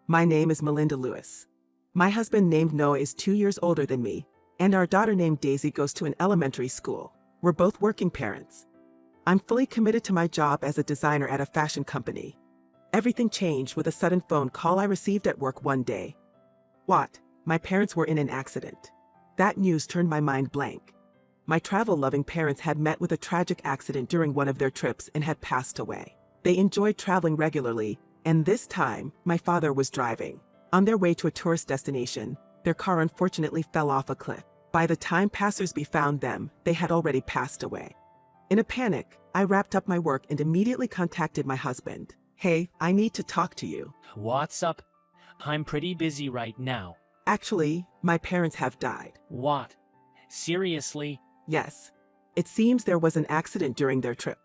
My name is Melinda Lewis. My husband named Noah is 2 years older than me, and our daughter named Daisy goes to an elementary school. We're both working parents. I'm fully committed to my job as a designer at a fashion company. Everything changed with a sudden phone call I received at work one day. What? My parents were in an accident. That news turned my mind blank. My travel-loving parents had met with a tragic accident during one of their trips and had passed away. They enjoyed traveling regularly, and this time, my father was driving. On their way to a tourist destination, their car unfortunately fell off a cliff. By the time passersby found them, they had already passed away. In a panic, I wrapped up my work and immediately contacted my husband. Hey, I need to talk to you. What's up? I'm pretty busy right now. Actually, my parents have died. What? Seriously? Yes. It seems there was an accident during their trip.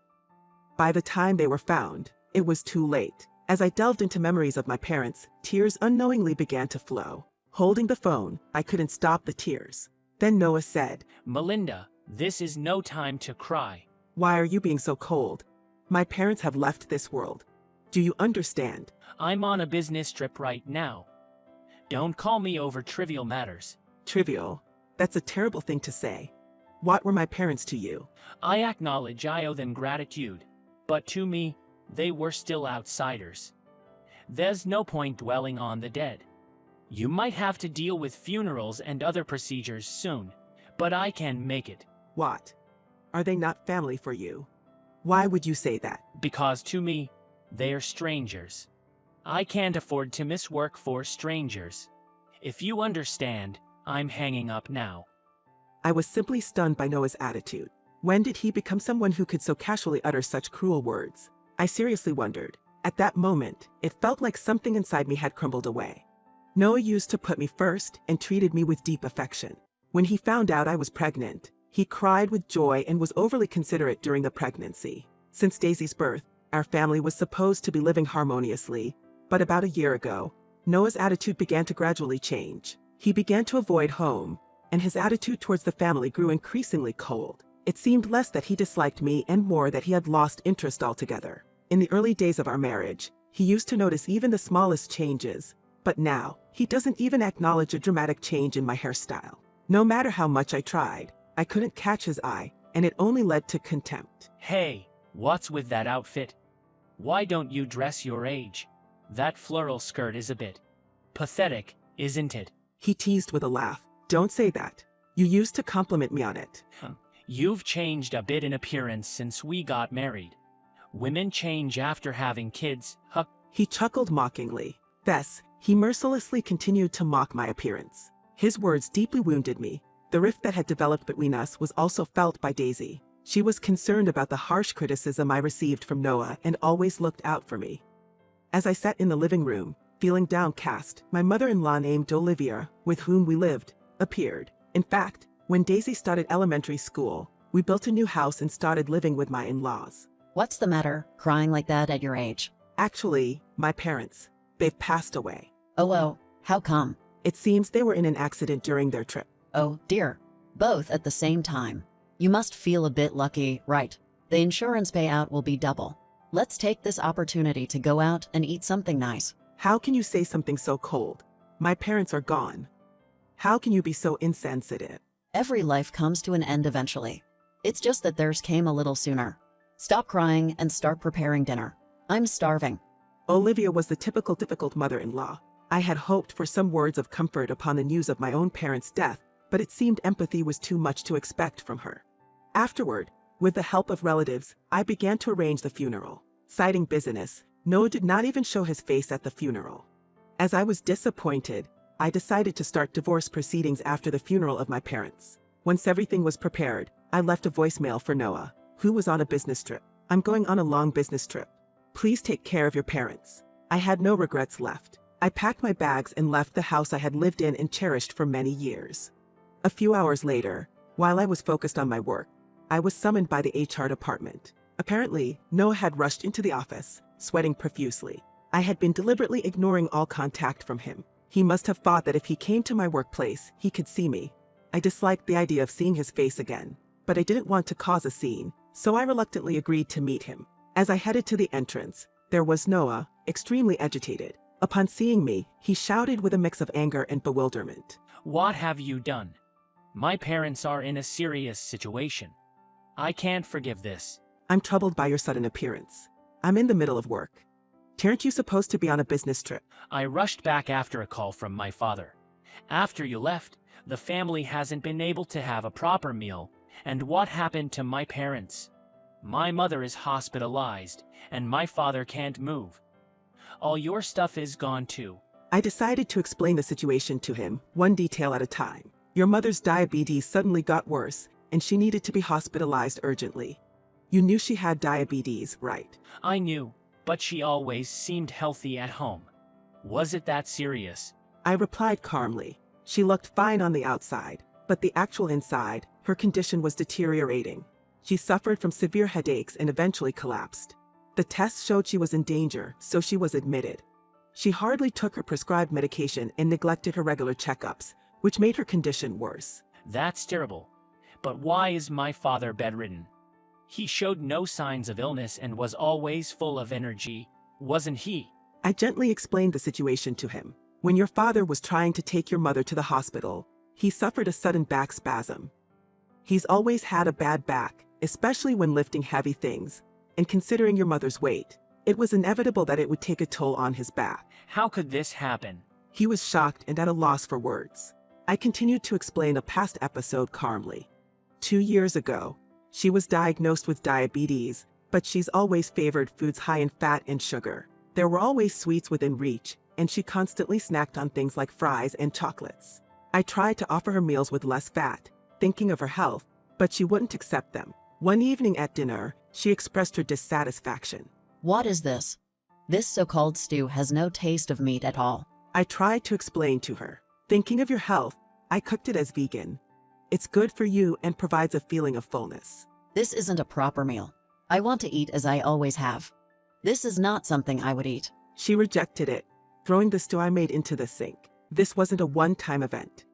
By the time they were found, it was too late. As I delved into memories of my parents, tears unknowingly began to flow. Holding the phone, I couldn't stop the tears. Then Noah said, Melinda, this is no time to cry. Why are you being so cold? My parents have left this world. Do you understand? I'm on a business trip right now. Don't call me over trivial matters. Trivial? That's a terrible thing to say. What were my parents to you? I acknowledge I owe them gratitude, but to me, they were still outsiders. There's no point dwelling on the dead. You might have to deal with funerals and other procedures soon, but I can make it. What? Are they not family for you? Why would you say that? Because to me, they are strangers. I can't afford to miss work for strangers. If you understand, I'm hanging up now. I was simply stunned by Noah's attitude. When did he become someone who could so casually utter such cruel words? I seriously wondered. At that moment, it felt like something inside me had crumbled away. Noah used to put me first and treated me with deep affection. When he found out I was pregnant, he cried with joy and was overly considerate during the pregnancy. Since Daisy's birth, our family was supposed to be living harmoniously, but about a year ago, Noah's attitude began to gradually change. He began to avoid home, and his attitude towards the family grew increasingly cold. It seemed less that he disliked me and more that he had lost interest altogether. In the early days of our marriage, he used to notice even the smallest changes, but now, he doesn't even acknowledge a dramatic change in my hairstyle. No matter how much I tried, I couldn't catch his eye, and it only led to contempt. Hey, what's with that outfit? Why don't you dress your age? That floral skirt is a bit pathetic, isn't it? He teased with a laugh. Don't say that. You used to compliment me on it. You've changed a bit in appearance since we got married. Women change after having kids, huh? He chuckled mockingly. Thus, he mercilessly continued to mock my appearance. His words deeply wounded me. The rift that had developed between us was also felt by Daisy. She was concerned about the harsh criticism I received from Noah and always looked out for me. As I sat in the living room, feeling downcast, my mother-in-law named Olivia, with whom we lived, appeared. In fact, when Daisy started elementary school, we built a new house and started living with my in-laws. What's the matter, crying like that at your age? Actually, my parents. They've passed away. Oh, how come? It seems they were in an accident during their trip. Oh, dear. Both at the same time. You must feel a bit lucky, right? The insurance payout will be double. Let's take this opportunity to go out and eat something nice. How can you say something so cold? My parents are gone. How can you be so insensitive? Every life comes to an end eventually. It's just that theirs came a little sooner. Stop crying and start preparing dinner. I'm starving. Olivia was the typical difficult mother-in-law. I had hoped for some words of comfort upon the news of my own parents' death, but it seemed empathy was too much to expect from her. Afterward, with the help of relatives, I began to arrange the funeral. Citing business, Noah did not even show his face at the funeral. As I was disappointed, I decided to start divorce proceedings after the funeral of my parents. Once everything was prepared, I left a voicemail for Noah, who was on a business trip. I'm going on a long business trip. Please take care of your parents. I had no regrets left. I packed my bags and left the house I had lived in and cherished for many years. A few hours later, while I was focused on my work, I was summoned by the HR department. Apparently, Noah had rushed into the office, sweating profusely. I had been deliberately ignoring all contact from him. He must have thought that if he came to my workplace, he could see me. I disliked the idea of seeing his face again, but I didn't want to cause a scene, so I reluctantly agreed to meet him. As I headed to the entrance, there was Noah, extremely agitated. Upon seeing me, he shouted with a mix of anger and bewilderment. What have you done? My parents are in a serious situation. I can't forgive this. I'm troubled by your sudden appearance. I'm in the middle of work. Aren't you supposed to be on a business trip? I rushed back after a call from my father. After you left, the family hasn't been able to have a proper meal. And what happened to my parents? My mother is hospitalized, and my father can't move. All your stuff is gone too. I decided to explain the situation to him, one detail at a time. Your mother's diabetes suddenly got worse, and she needed to be hospitalized urgently. You knew she had diabetes, right? I knew, but she always seemed healthy at home. Was it that serious? I replied calmly. She looked fine on the outside, but the actual inside, her condition was deteriorating. She suffered from severe headaches and eventually collapsed. The tests showed she was in danger, so she was admitted. She hardly took her prescribed medication and neglected her regular checkups, which made her condition worse. That's terrible. But why is my father bedridden? He showed no signs of illness and was always full of energy, wasn't he? I gently explained the situation to him. When your father was trying to take your mother to the hospital, he suffered a sudden back spasm. He's always had a bad back, especially when lifting heavy things, and considering your mother's weight, it was inevitable that it would take a toll on his back. How could this happen? He was shocked and at a loss for words. I continued to explain a past episode calmly. 2 years ago, she was diagnosed with diabetes, but she's always favored foods high in fat and sugar. There were always sweets within reach, and she constantly snacked on things like fries and chocolates. I tried to offer her meals with less fat, thinking of her health, but she wouldn't accept them. One evening at dinner, she expressed her dissatisfaction. What is this? This so-called stew has no taste of meat at all. I tried to explain to her. Thinking of your health, I cooked it as vegan. It's good for you and provides a feeling of fullness. This isn't a proper meal. I want to eat as I always have. This is not something I would eat. She rejected it, throwing the stew I made into the sink. This wasn't a one-time event.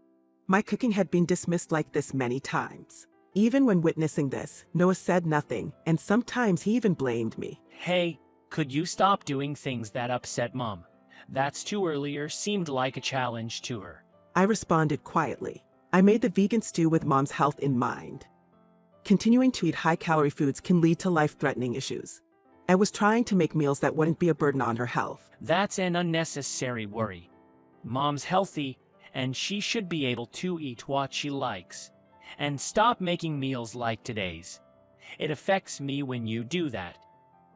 My cooking had been dismissed like this many times. Even when witnessing this, Noah said nothing, and sometimes he even blamed me. Hey, could you stop doing things that upset Mom? That's too earlier seemed like a challenge to her. I responded quietly. I made the vegan stew with Mom's health in mind. Continuing to eat high-calorie foods can lead to life-threatening issues. I was trying to make meals that wouldn't be a burden on her health. That's an unnecessary worry. Mom's healthy, and she should be able to eat what she likes. And stop making meals like today's. It affects me when you do that.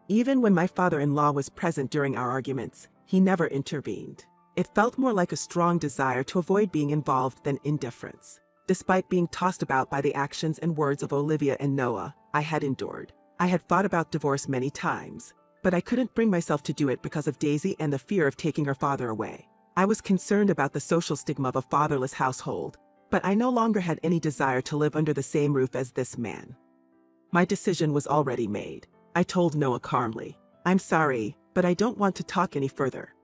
Even when my father-in-law was present during our arguments, he never intervened. It felt more like a strong desire to avoid being involved than indifference. Despite being tossed about by the actions and words of Olivia and Noah, I had endured. I had thought about divorce many times, but I couldn't bring myself to do it because of Daisy and the fear of taking her father away. I was concerned about the social stigma of a fatherless household, but I no longer had any desire to live under the same roof as this man. My decision was already made. I told Noah calmly, "I'm sorry, but I don't want to talk any further.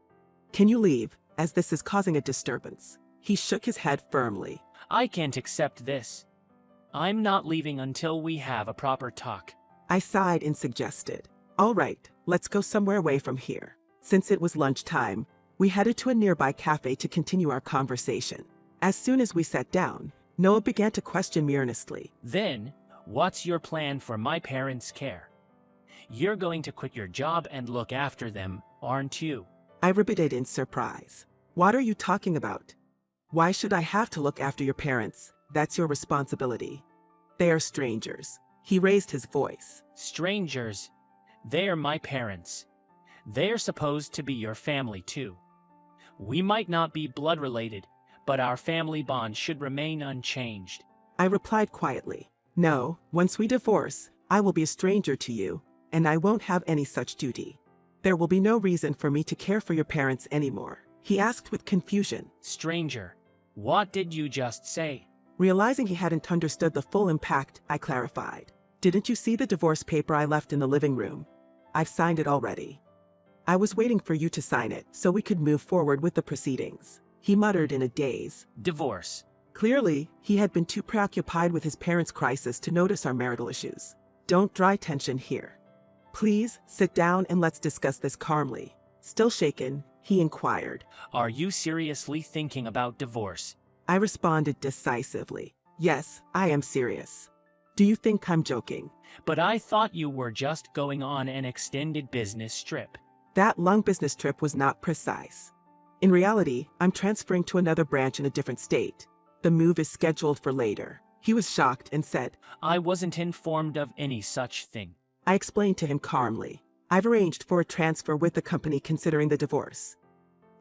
Can you leave, as this is causing a disturbance?" He shook his head firmly. I can't accept this. I'm not leaving until we have a proper talk. I sighed and suggested, "All right, let's go somewhere away from here." Since it was lunchtime, we headed to a nearby cafe to continue our conversation. As soon as we sat down, Noah began to question me earnestly. Then, what's your plan for my parents' care? You're going to quit your job and look after them, aren't you? I repeated in surprise. "What are you talking about? Why should I have to look after your parents? That's your responsibility. They are strangers." He raised his voice. Strangers? They're my parents. They're supposed to be your family too. We might not be blood related, but our family bond should remain unchanged. I replied quietly, "No, once we divorce, I will be a stranger to you, and I won't have any such duty. There will be no reason for me to care for your parents anymore." He asked with confusion. Stranger? What did you just say? Realizing he hadn't understood the full impact, I clarified. "Didn't you see the divorce paper I left in the living room? I've signed it already. I was waiting for you to sign it so we could move forward with the proceedings." He muttered in a daze. Divorce? Clearly, he had been too preoccupied with his parents' crisis to notice our marital issues. "Don't draw tension here. Please, sit down and let's discuss this calmly." Still shaken, he inquired. Are you seriously thinking about divorce? I responded decisively. Yes, I am serious. Do you think I'm joking? But I thought you were just going on an extended business trip. That long business trip was not precise. In reality, I'm transferring to another branch in a different state. The move is scheduled for later. He was shocked and said, I wasn't informed of any such thing. I explained to him calmly. I've arranged for a transfer with the company considering the divorce.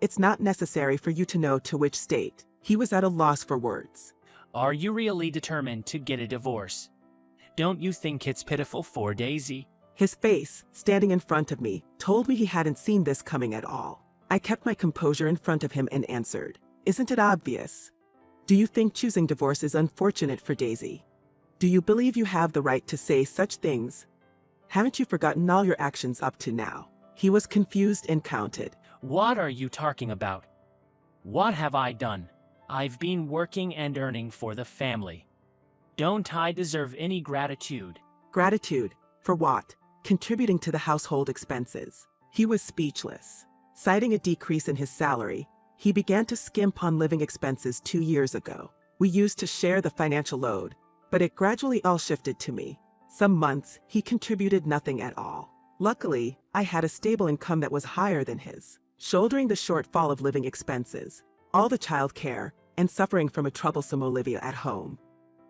It's not necessary for you to know to which state. He was at a loss for words. Are you really determined to get a divorce? Don't you think it's pitiful for Daisy? His face, standing in front of me, told me he hadn't seen this coming at all. I kept my composure in front of him and answered, Isn't it obvious? Do you think choosing divorce is unfortunate for Daisy? Do you believe you have the right to say such things? Haven't you forgotten all your actions up to now? He was confused and counted. What are you talking about? What have I done? I've been working and earning for the family. Don't I deserve any gratitude? Gratitude? For what? Contributing to the household expenses. He was speechless. Citing a decrease in his salary, he began to skimp on living expenses 2 years ago. We used to share the financial load, but it gradually all shifted to me. Some months, he contributed nothing at all. Luckily, I had a stable income that was higher than his, shouldering the shortfall of living expenses, all the child care, and suffering from a troublesome Olivia at home.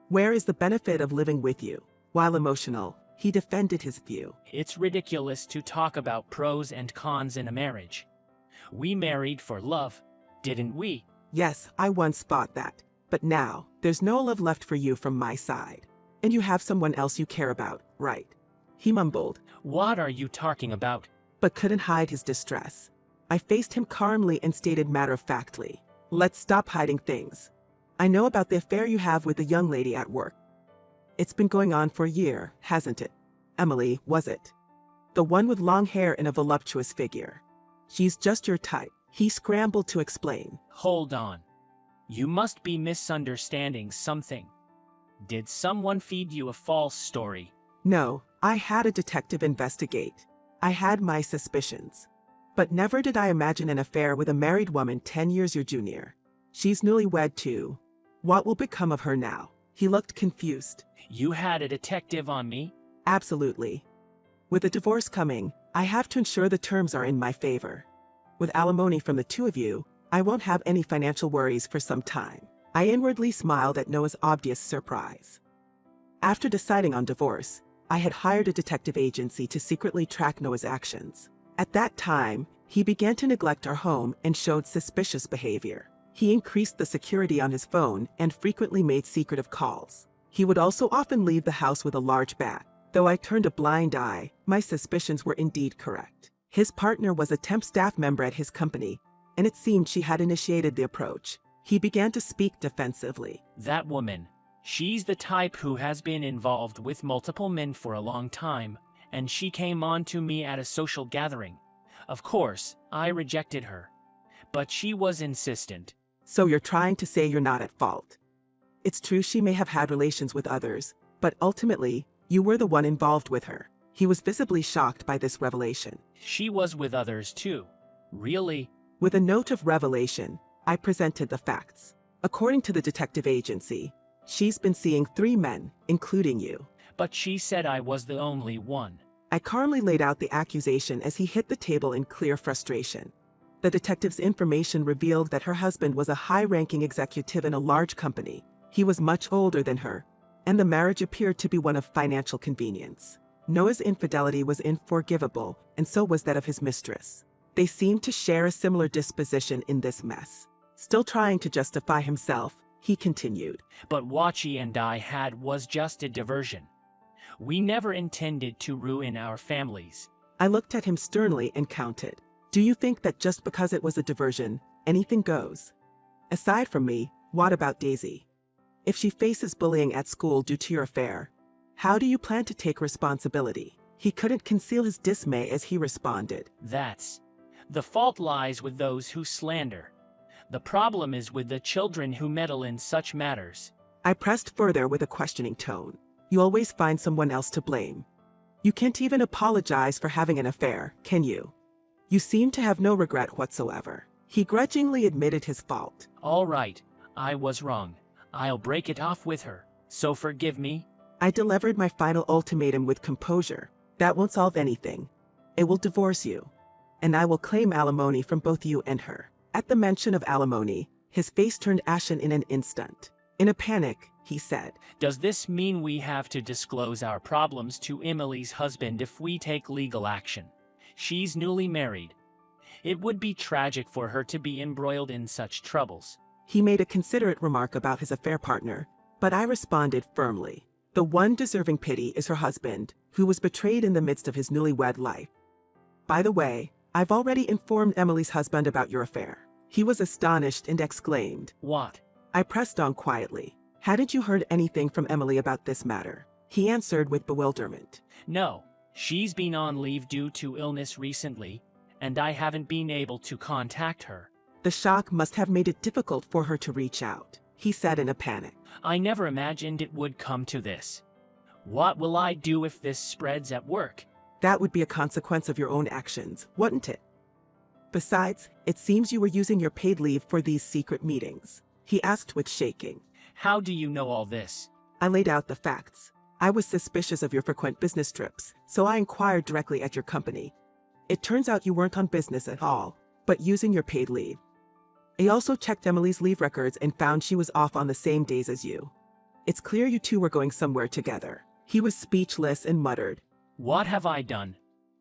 Where is the benefit of living with you? While emotional, he defended his view. It's ridiculous to talk about pros and cons in a marriage. We married for love, didn't we? Yes, I once thought that. But now, there's no love left for you from my side. And you have someone else you care about, right? He mumbled. What are you talking about? But couldn't hide his distress. I faced him calmly and stated matter-of-factly. Let's stop hiding things. I know about the affair you have with the young lady at work. It's been going on for a year, hasn't it? Emily, was it? The one with long hair and a voluptuous figure. She's just your type. He scrambled to explain. Hold on. You must be misunderstanding something. Did someone feed you a false story? No, I had a detective investigate. I had my suspicions. But never did I imagine an affair with a married woman 10 years your junior. She's newlywed too. What will become of her now? He looked confused. You had a detective on me? Absolutely. With a divorce coming, I have to ensure the terms are in my favor. With alimony from the two of you, I won't have any financial worries for some time. I inwardly smiled at Noah's obvious surprise. After deciding on divorce, I had hired a detective agency to secretly track Noah's actions. At that time, he began to neglect our home and showed suspicious behavior. He increased the security on his phone and frequently made secretive calls. He would also often leave the house with a large bag. Though I turned a blind eye, my suspicions were indeed correct. His partner was a temp staff member at his company, and it seemed she had initiated the approach. He began to speak defensively. That woman. She's the type who has been involved with multiple men for a long time, and she came on to me at a social gathering. Of course, I rejected her. But she was insistent. So you're trying to say you're not at fault. It's true she may have had relations with others, but ultimately, you were the one involved with her. He was visibly shocked by this revelation. She was with others too. Really? With a note of revelation, I presented the facts. According to the detective agency, she's been seeing 3 men, including you. But she said I was the only one. I calmly laid out the accusation as he hit the table in clear frustration. The detective's information revealed that her husband was a high-ranking executive in a large company. He was much older than her, and the marriage appeared to be one of financial convenience. Noah's infidelity was unforgivable, and so was that of his mistress. They seemed to share a similar disposition in this mess. Still trying to justify himself, he continued. But what she and I had was just a diversion. We never intended to ruin our families. I looked at him sternly and counted. Do you think that just because it was a diversion, anything goes? Aside from me, what about Daisy? If she faces bullying at school due to your affair, how do you plan to take responsibility? He couldn't conceal his dismay as he responded. The fault lies with those who slander. The problem is with the children who meddle in such matters. I pressed further with a questioning tone. You always find someone else to blame. You can't even apologize for having an affair, can you? You seem to have no regret whatsoever. He grudgingly admitted his fault. All right, I was wrong. I'll break it off with her. So forgive me. I delivered my final ultimatum with composure. That won't solve anything. It will divorce you. And I will claim alimony from both you and her. At the mention of alimony, his face turned ashen in an instant. In a panic, he said, Does this mean we have to disclose our problems to Emily's husband if we take legal action? She's newly married. It would be tragic for her to be embroiled in such troubles. He made a considerate remark about his affair partner, but I responded firmly. The one deserving pity is her husband, who was betrayed in the midst of his newlywed life. By the way, I've already informed Emily's husband about your affair. He was astonished and exclaimed, What? I pressed on quietly. Hadn't you heard anything from Emily about this matter? He answered with bewilderment. No, she's been on leave due to illness recently, and I haven't been able to contact her. The shock must have made it difficult for her to reach out, he said in a panic. I never imagined it would come to this. What will I do if this spreads at work? That would be a consequence of your own actions, wouldn't it? Besides, it seems you were using your paid leave for these secret meetings, he asked with shaking. How do you know all this? I laid out the facts. I was suspicious of your frequent business trips, so I inquired directly at your company. It turns out you weren't on business at all, but using your paid leave. I also checked Emily's leave records and found she was off on the same days as you. It's clear you two were going somewhere together. He was speechless and muttered. What have I done?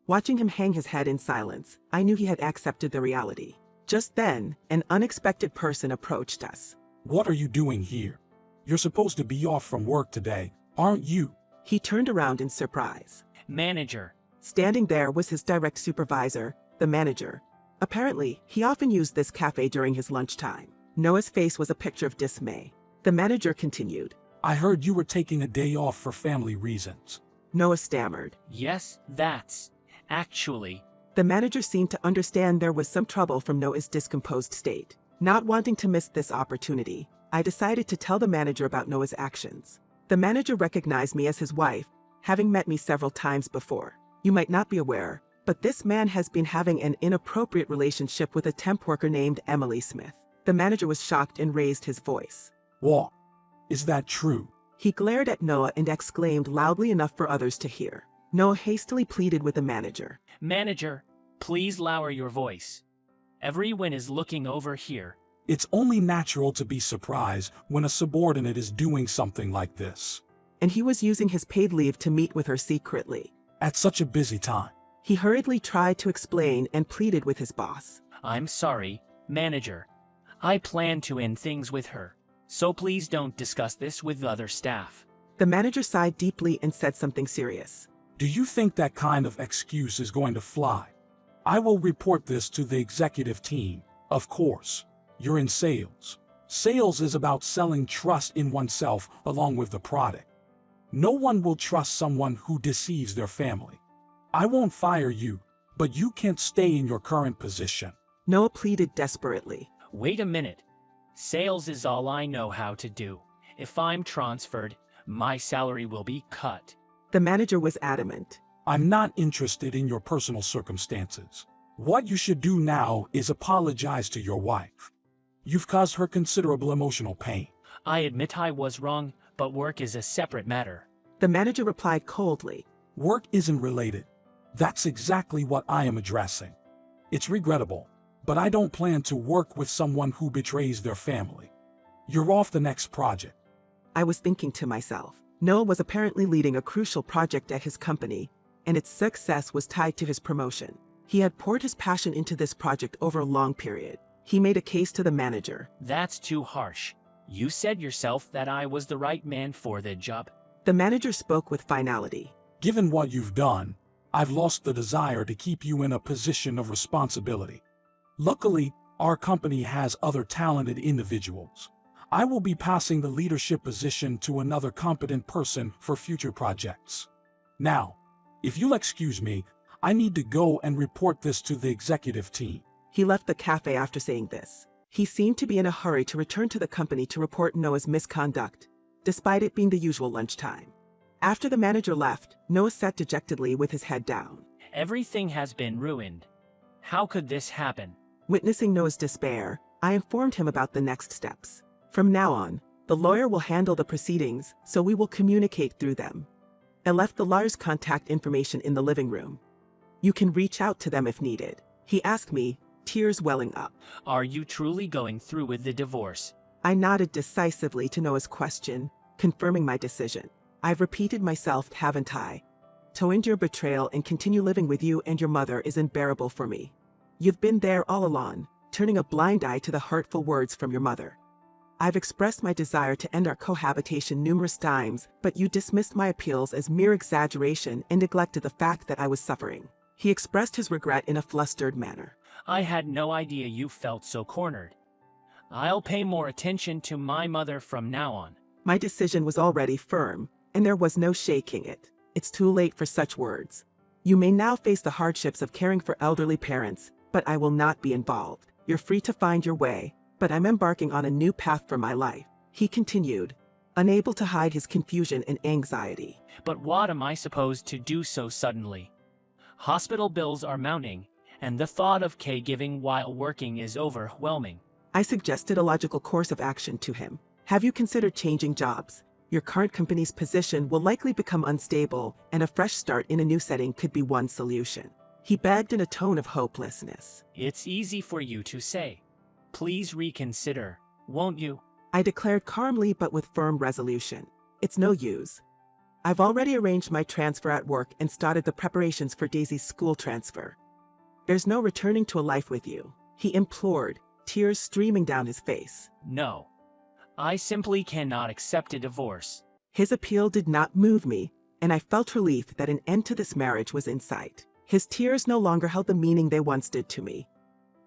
Watching him hang his head in silence, I knew he had accepted the reality. Just then, an unexpected person approached us. What are you doing here? You're supposed to be off from work today, aren't you? He turned around in surprise. Manager. Standing there was his direct supervisor, the manager. Apparently, he often used this cafe during his lunchtime. Noah's face was a picture of dismay. The manager continued. I heard you were taking a day off for family reasons. Noah stammered. Yes, that's... Actually... The manager seemed to understand there was some trouble from Noah's discomposed state. Not wanting to miss this opportunity, I decided to tell the manager about Noah's actions. The manager recognized me as his wife, having met me several times before. You might not be aware, but this man has been having an inappropriate relationship with a temp worker named Emily Smith. The manager was shocked and raised his voice. What? Is that true? He glared at Noah and exclaimed loudly enough for others to hear. Noah hastily pleaded with the manager. Manager, please lower your voice. Everyone is looking over here. It's only natural to be surprised when a subordinate is doing something like this. And he was using his paid leave to meet with her secretly. At such a busy time. He hurriedly tried to explain and pleaded with his boss. I'm sorry, manager. I plan to end things with her, so please don't discuss this with other staff. The manager sighed deeply and said something serious. Do you think that kind of excuse is going to fly? I will report this to the executive team, of course. You're in sales. Sales is about selling trust in oneself along with the product. No one will trust someone who deceives their family. I won't fire you, but you can't stay in your current position. Noah pleaded desperately. Wait a minute. Sales is all I know how to do. If I'm transferred, my salary will be cut. The manager was adamant. I'm not interested in your personal circumstances. What you should do now is apologize to your wife. You've caused her considerable emotional pain. I admit I was wrong, but work is a separate matter. The manager replied coldly. Work isn't related. That's exactly what I am addressing. It's regrettable, but I don't plan to work with someone who betrays their family. You're off the next project. I was thinking to myself. Noah was apparently leading a crucial project at his company, and its success was tied to his promotion. He had poured his passion into this project over a long period. He made a case to the manager. That's too harsh. You said yourself that I was the right man for the job. The manager spoke with finality. Given what you've done, I've lost the desire to keep you in a position of responsibility. Luckily, our company has other talented individuals. I will be passing the leadership position to another competent person for future projects. Now, if you'll excuse me, I need to go and report this to the executive team. He left the cafe after saying this. He seemed to be in a hurry to return to the company to report Noah's misconduct, despite it being the usual lunchtime. After the manager left, Noah sat dejectedly with his head down. Everything has been ruined. How could this happen? Witnessing Noah's despair, I informed him about the next steps. From now on, the lawyer will handle the proceedings, so we will communicate through them. I left the lawyer's contact information in the living room. You can reach out to them if needed. He asked me, tears welling up. Are you truly going through with the divorce? I nodded decisively to Noah's question, confirming my decision. I've repeated myself, haven't I? To end your betrayal and continue living with you and your mother is unbearable for me. You've been there all along, turning a blind eye to the hurtful words from your mother. I've expressed my desire to end our cohabitation numerous times, but you dismissed my appeals as mere exaggeration and neglected the fact that I was suffering. He expressed his regret in a flustered manner. I had no idea you felt so cornered. I'll pay more attention to my mother from now on. My decision was already firm, and there was no shaking it. It's too late for such words. You may now face the hardships of caring for elderly parents, but I will not be involved. You're free to find your way, but I'm embarking on a new path for my life, he continued, unable to hide his confusion and anxiety. But what am I supposed to do so suddenly? Hospital bills are mounting, and the thought of caregiving while working is overwhelming. I suggested a logical course of action to him. Have you considered changing jobs? Your current company's position will likely become unstable, and a fresh start in a new setting could be one solution. He begged in a tone of hopelessness. It's easy for you to say. Please reconsider, won't you? I declared calmly but with firm resolution. It's no use. I've already arranged my transfer at work and started the preparations for Daisy's school transfer. There's no returning to a life with you, he implored, tears streaming down his face. No. I simply cannot accept a divorce. His appeal did not move me, and I felt relief that an end to this marriage was in sight. His tears no longer held the meaning they once did to me.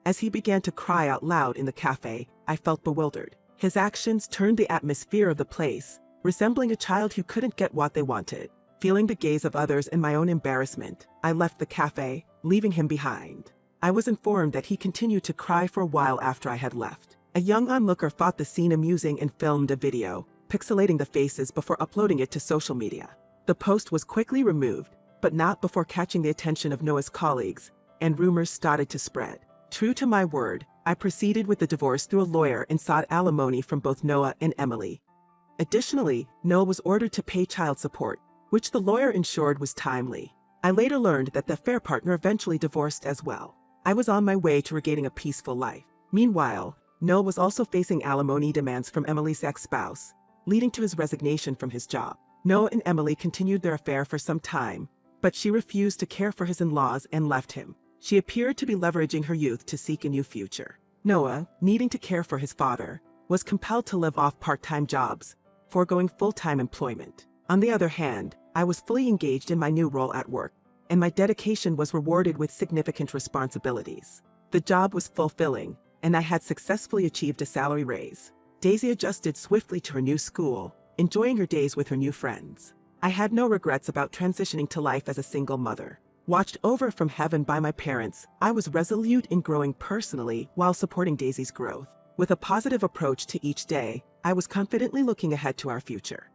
As he began to cry out loud in the cafe, I felt bewildered. His actions turned the atmosphere of the place, resembling a child who couldn't get what they wanted. Feeling the gaze of others and my own embarrassment, I left the cafe, leaving him behind. I was informed that he continued to cry for a while after I had left. A young onlooker thought the scene amusing and filmed a video, pixelating the faces before uploading it to social media. The post was quickly removed, but not before catching the attention of Noah's colleagues, and rumors started to spread. True to my word, I proceeded with the divorce through a lawyer and sought alimony from both Noah and Emily. Additionally, Noah was ordered to pay child support, which the lawyer ensured was timely. I later learned that the affair partner eventually divorced as well. I was on my way to regaining a peaceful life. Meanwhile, Noah was also facing alimony demands from Emily's ex-spouse, leading to his resignation from his job. Noah and Emily continued their affair for some time, but she refused to care for his in-laws and left him. She appeared to be leveraging her youth to seek a new future. Noah, needing to care for his father, was compelled to live off part-time jobs, foregoing full-time employment. On the other hand, I was fully engaged in my new role at work, and my dedication was rewarded with significant responsibilities. The job was fulfilling, and I had successfully achieved a salary raise. Daisy adjusted swiftly to her new school, enjoying her days with her new friends. I had no regrets about transitioning to life as a single mother. Watched over from heaven by my parents, I was resolute in growing personally while supporting Daisy's growth. With a positive approach to each day, I was confidently looking ahead to our future.